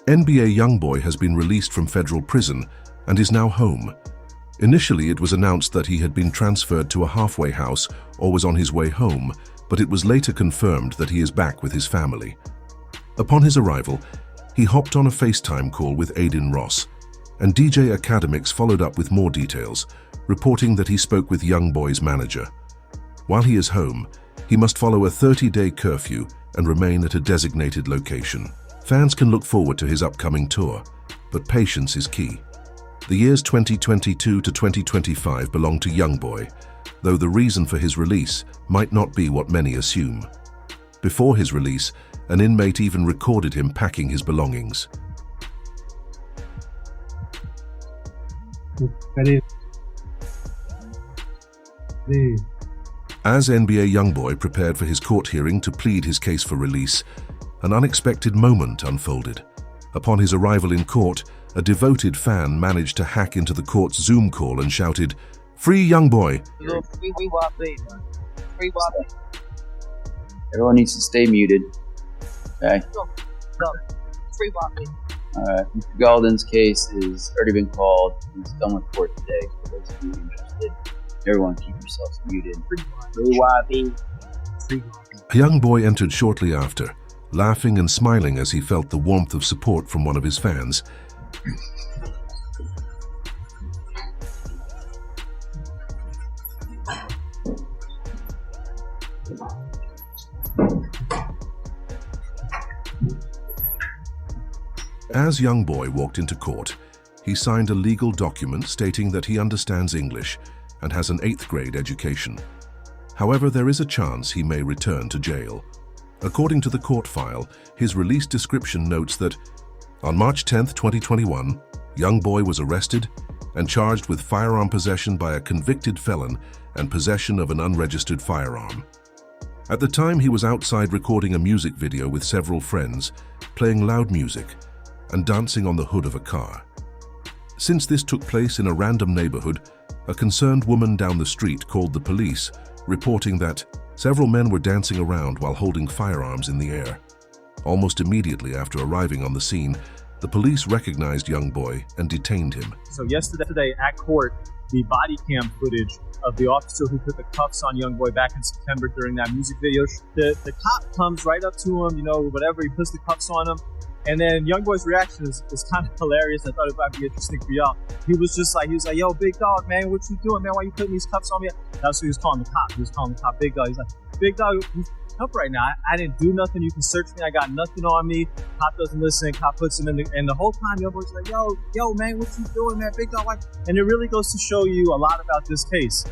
NBA YoungBoy has been released from federal prison and is now home. Initially, it was announced that he had been transferred to a halfway house or was on his way home, but it was later confirmed that he is back with his family. Upon his arrival, he hopped on a FaceTime call with Aiden Ross, and DJ Academics followed up with more details, reporting that he spoke with YoungBoy's manager. While he is home, he must follow a 30-day curfew and remain at a designated location. Fans can look forward to his upcoming tour, but patience is key. The years 2022 to 2025 belong to YoungBoy, though the reason for his release might not be what many assume. Before his release, an inmate even recorded him packing his belongings. As NBA YoungBoy prepared for his court hearing to plead his case for release, an unexpected moment unfolded. Upon his arrival in court, a devoted fan managed to hack into the court's Zoom call and shouted, "Free YoungBoy!" Everyone needs to stay muted. Okay? Alright, Mr. Galden's case has already been called. He's done with court today, for those of you interested. Everyone keep yourselves muted. A young boy entered shortly after, laughing and smiling as he felt the warmth of support from one of his fans. As YoungBoy walked into court, he signed a legal document stating that he understands English and has an 8th grade education. However, there is a chance he may return to jail. According to the court file, his release description notes that on March 10, 2021, YoungBoy was arrested and charged with firearm possession by a convicted felon and possession of an unregistered firearm. At the time, he was outside recording a music video with several friends, playing loud music and dancing on the hood of a car. Since this took place in a random neighborhood, a concerned woman down the street called the police, reporting that several men were dancing around while holding firearms in the air. Almost immediately after arriving on the scene, the police recognized YoungBoy and detained him. So yesterday at court, the body cam footage of the officer who put the cuffs on YoungBoy back in September during that music video, the cop comes right up to him, whatever, he puts the cuffs on him. And then YoungBoy's reaction is kind of hilarious. I thought it might be interesting for y'all. He was like, "Yo, big dog, man, what you doing, man? Why you putting these cuffs on me?" That's what he was calling the cop. He was calling the cop big dog. He's like, "Big dog, help right now. I didn't do nothing. You can search me. I got nothing on me." Cop doesn't listen. Cop puts him in and the whole time YoungBoy's like, yo, man, what you doing, man? Big dog, why? And it really goes to show you a lot about this case.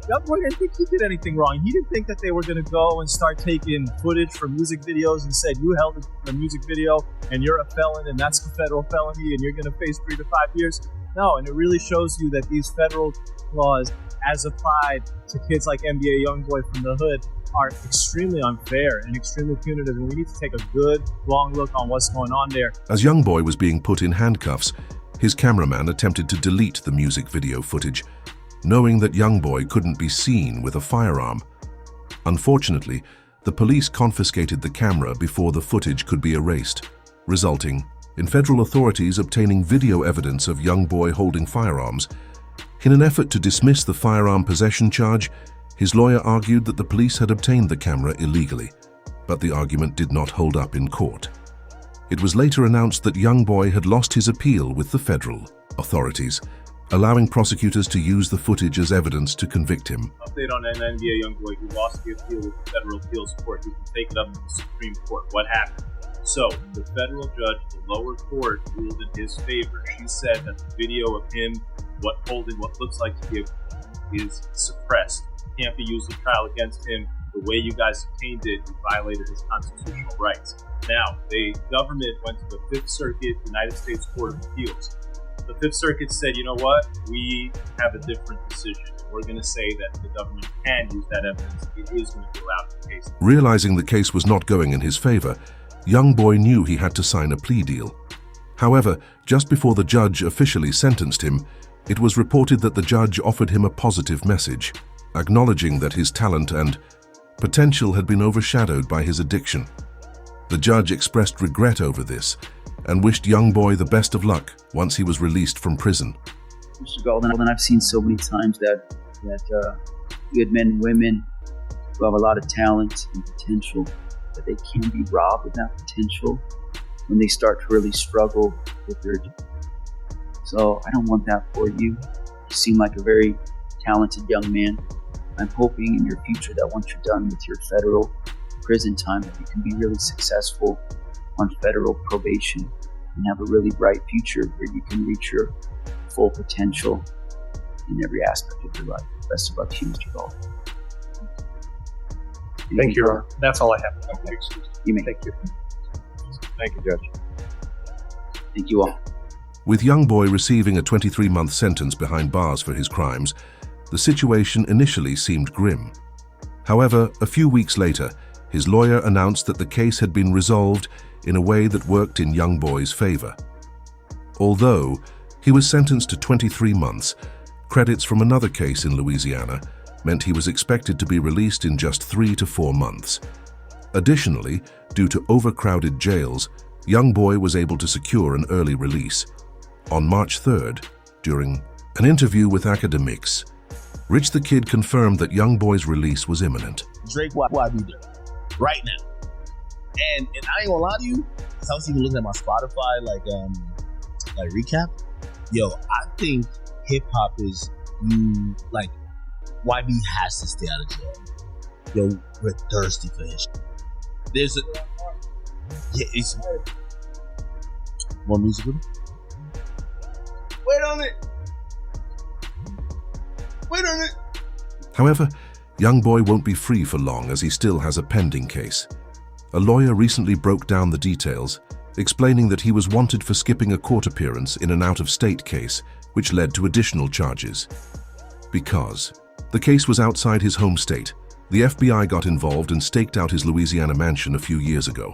YoungBoy didn't think he did anything wrong. He didn't think that they were going to go and start taking footage from music videos and said, "You held a music video and you're a felon and that's a federal felony and you're going to face 3 to 5 years." No, and it really shows you that these federal laws, as applied to kids like NBA YoungBoy from the hood, are extremely unfair and extremely punitive, and we need to take a good, long look on what's going on there. As YoungBoy was being put in handcuffs, his cameraman attempted to delete the music video footage, knowing that YoungBoy couldn't be seen with a firearm. Unfortunately, the police confiscated the camera before the footage could be erased, resulting in federal authorities obtaining video evidence of YoungBoy holding firearms. In an effort to dismiss the firearm possession charge, his lawyer argued that the police had obtained the camera illegally, but the argument did not hold up in court. It was later announced that YoungBoy had lost his appeal with the federal authorities, allowing prosecutors to use the footage as evidence to convict him. Update on an NBA YoungBoy who lost the appeal with the federal appeals court. He can take it up to the Supreme Court. What happened? So, the federal judge, the lower court, ruled in his favor. She said that the video of him holding what looks like to be a is suppressed. It can't be used in trial against him. The way you guys obtained it, you violated his constitutional rights. Now, the government went to the Fifth Circuit United States Court of Appeals. The Fifth Circuit said, you know what, we have a different decision. We're going to say that the government can use that evidence. It is going to go out in the case. Realizing the case was not going in his favor, YoungBoy knew he had to sign a plea deal. However, just before the judge officially sentenced him, it was reported that the judge offered him a positive message, acknowledging that his talent and potential had been overshadowed by his addiction. The judge expressed regret over this and wished YoungBoy the best of luck once he was released from prison. Mr. Golden, I've seen so many times that good men and women who have a lot of talent and potential, that they can be robbed of that potential when they start to really struggle with their. So I don't want that for you. You seem like a very talented young man. I'm hoping in your future that once you're done with your federal prison time, that you can be really successful on federal probation and have a really bright future where you can reach your full potential in every aspect of your life. Best of luck to you, Mr. Golden. Thank you, Ron. That's all I have. Okay. You may. Thank you. Thank you, Judge. Thank you all. With YoungBoy receiving a 23-month sentence behind bars for his crimes, the situation initially seemed grim. However, a few weeks later, his lawyer announced that the case had been resolved in a way that worked in YoungBoy's favor. Although he was sentenced to 23 months, credits from another case in Louisiana meant he was expected to be released in just 3 to 4 months. Additionally, due to overcrowded jails, YoungBoy was able to secure an early release. On March 3rd, during an interview with Academics, Rich the Kid confirmed that YoungBoy's release was imminent. Drake, why be there? Right now. And I ain't gonna lie to you, because I was even looking at my Spotify like recap. Yo, I think hip hop is YB has to stay out of jail. Yo, we're thirsty for his shit. There's it's more music with it. Wait on it. However, YoungBoy won't be free for long as he still has a pending case. A lawyer recently broke down the details, explaining that he was wanted for skipping a court appearance in an out-of-state case, which led to additional charges. Because the case was outside his home state, the FBI got involved and staked out his Louisiana mansion a few years ago.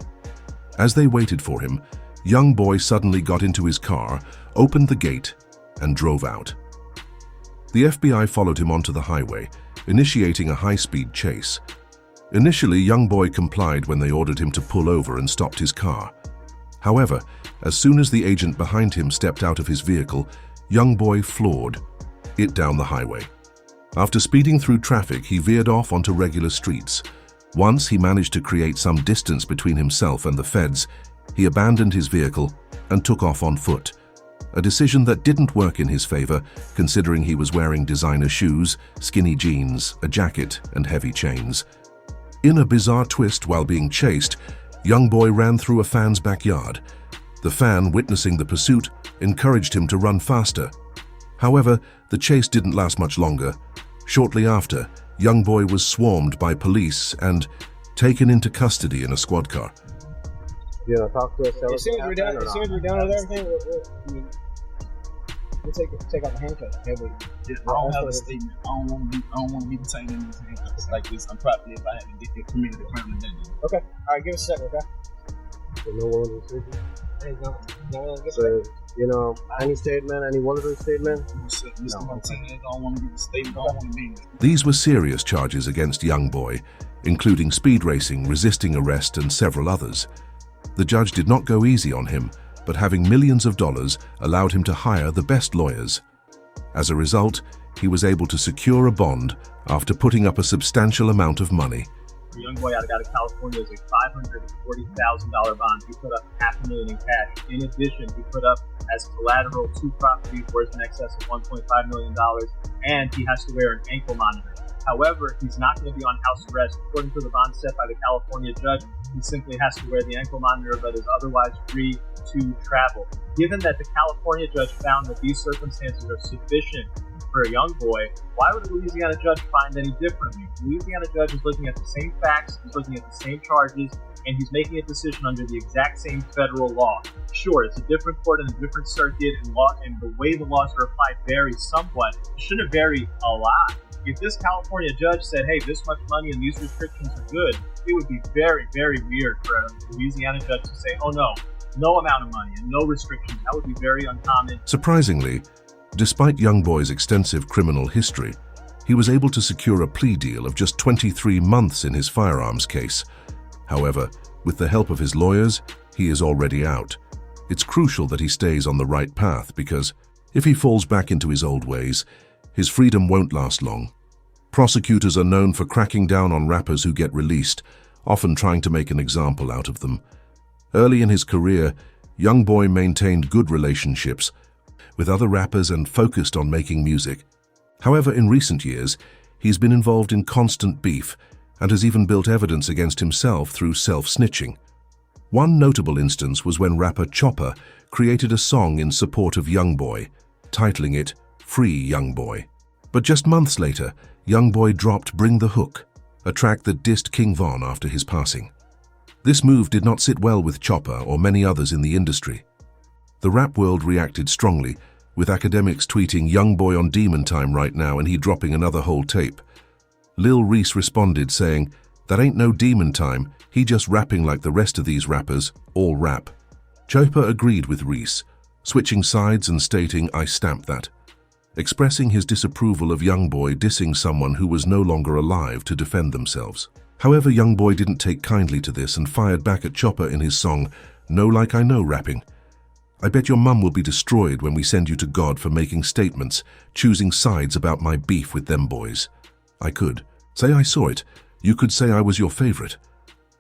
As they waited for him, YoungBoy suddenly got into his car, opened the gate, and drove out. The FBI followed him onto the highway, initiating a high-speed chase. Initially, YoungBoy complied when they ordered him to pull over and stopped his car. However, as soon as the agent behind him stepped out of his vehicle, YoungBoy floored it down the highway. After speeding through traffic, he veered off onto regular streets. Once he managed to create some distance between himself and the feds, he abandoned his vehicle and took off on foot. A decision that didn't work in his favor, considering he was wearing designer shoes, skinny jeans, a jacket, and heavy chains. In a bizarre twist while being chased, YoungBoy ran through a fan's backyard. The fan, witnessing the pursuit, encouraged him to run faster. However, the chase didn't last much longer. Shortly after, YoungBoy was swarmed by police and taken into custody in a squad car. You know, talk to us. As soon as we're done with everything, we'll take out the handcuffs. I don't have a statement. I don't want to be detained in these handcuffs like this. I'm probably if I had to get committed a crime today. Okay. All right. Give us a second. Okay. So no one decision. Hey, no, So, you know, any statement, any voluntary statement? Mr. Martinez, I don't want to give a statement. I don't want to be in this. These were serious charges against YoungBoy, including speed racing, resisting arrest, and several others. The judge did not go easy on him, but having millions of dollars allowed him to hire the best lawyers. As a result, he was able to secure a bond after putting up a substantial amount of money. The YoungBoy out of California is a $540,000 bond. He put up $500,000 in cash. In addition, he put up as collateral 2 properties worth in excess of $1.5 million, and he has to wear an ankle monitor. However, he's not going to be on house arrest. According to the bond set by the California judge, he simply has to wear the ankle monitor but is otherwise free to travel. Given that the California judge found that these circumstances are sufficient for a YoungBoy, why would a Louisiana judge find any differently? The Louisiana judge is looking at the same facts, he's looking at the same charges, and he's making a decision under the exact same federal law. Sure, it's a different court and a different circuit, and the way the laws are applied varies somewhat. It shouldn't vary a lot. If this California judge said, hey, this much money and these restrictions are good, it would be very, very weird for a Louisiana judge to say, oh no amount of money and no restrictions. That would be very uncommon. Surprisingly, despite YoungBoy's extensive criminal history, he was able to secure a plea deal of just 23 months in his firearms case. However, with the help of his lawyers, he is already out. It's crucial that he stays on the right path because if he falls back into his old ways, his freedom won't last long. Prosecutors are known for cracking down on rappers who get released, often trying to make an example out of them. Early in his career, YoungBoy maintained good relationships with other rappers and focused on making music. However, in recent years, he's been involved in constant beef and has even built evidence against himself through self-snitching. One notable instance was when rapper Chopper created a song in support of YoungBoy, titling it Free YoungBoy. But just months later, YoungBoy dropped Bring the Hook, a track that dissed King Von after his passing. This move did not sit well with Chopper or many others in the industry. The rap world reacted strongly, with academics tweeting YoungBoy on demon time right now and he dropping another whole tape. Lil Reese responded saying, "That ain't no demon time, he just rapping like the rest of these rappers, all rap." Chopper agreed with Reese, switching sides and stating, "I stamp that," expressing his disapproval of YoungBoy dissing someone who was no longer alive to defend themselves. However, YoungBoy didn't take kindly to this and fired back at Chopper in his song, "Know Like I Know" rapping. "I bet your mum will be destroyed when we send you to God for making statements, choosing sides about my beef with them boys. I could say I saw it. You could say I was your favorite."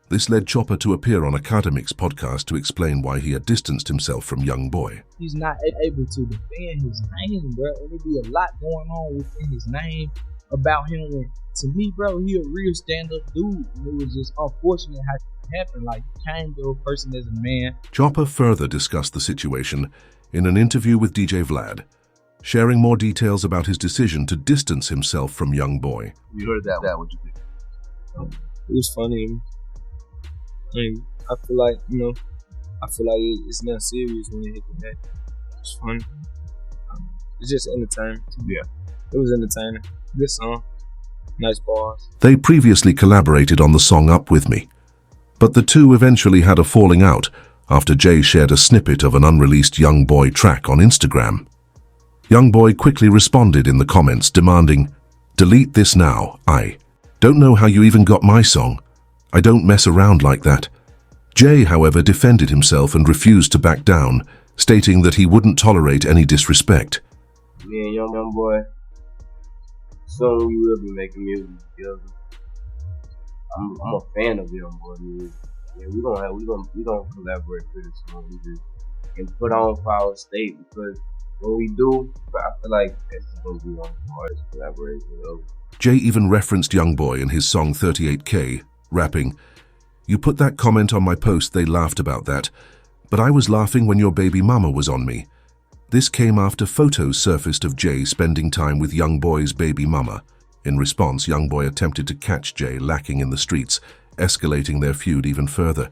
This led Chopper to appear on Academic's podcast to explain why he had distanced himself from YoungBoy. He's not able to defend his name, bro. And there be a lot going on within his name about him. And to me, bro, he a real stand-up dude. And it was just unfortunate how it happened. Like, kind of a person as a man. Chopper further discussed the situation in an interview with DJ Vlad, sharing more details about his decision to distance himself from YoungBoy. You heard that? What you think? It was funny. I feel like, it's not serious when it hit the back. It's funny. It's just entertaining. Yeah. It was entertaining. Good song. Nice bars. They previously collaborated on the song Up With Me, but the two eventually had a falling out after Jay shared a snippet of an unreleased YoungBoy track on Instagram. YoungBoy quickly responded in the comments demanding, "Delete this now, I don't know how you even got my song. I don't mess around like that." Jay, however, defended himself and refused to back down, stating that he wouldn't tolerate any disrespect. Me and YoungBoy, soon we will be making music together. I'm a fan of YoungBoy music. Yeah, we gonna collaborate pretty soon. We just can put on for our state because when we do, I feel like this is gonna be one of the hardest collaborations. Jay even referenced YoungBoy in his song 38K, rapping, "You put that comment on my post, they laughed about that, but I was laughing when your baby mama was on me." This came after photos surfaced of Jay spending time with YoungBoy's baby mama. In response, YoungBoy attempted to catch Jay lacking in the streets, escalating their feud even further,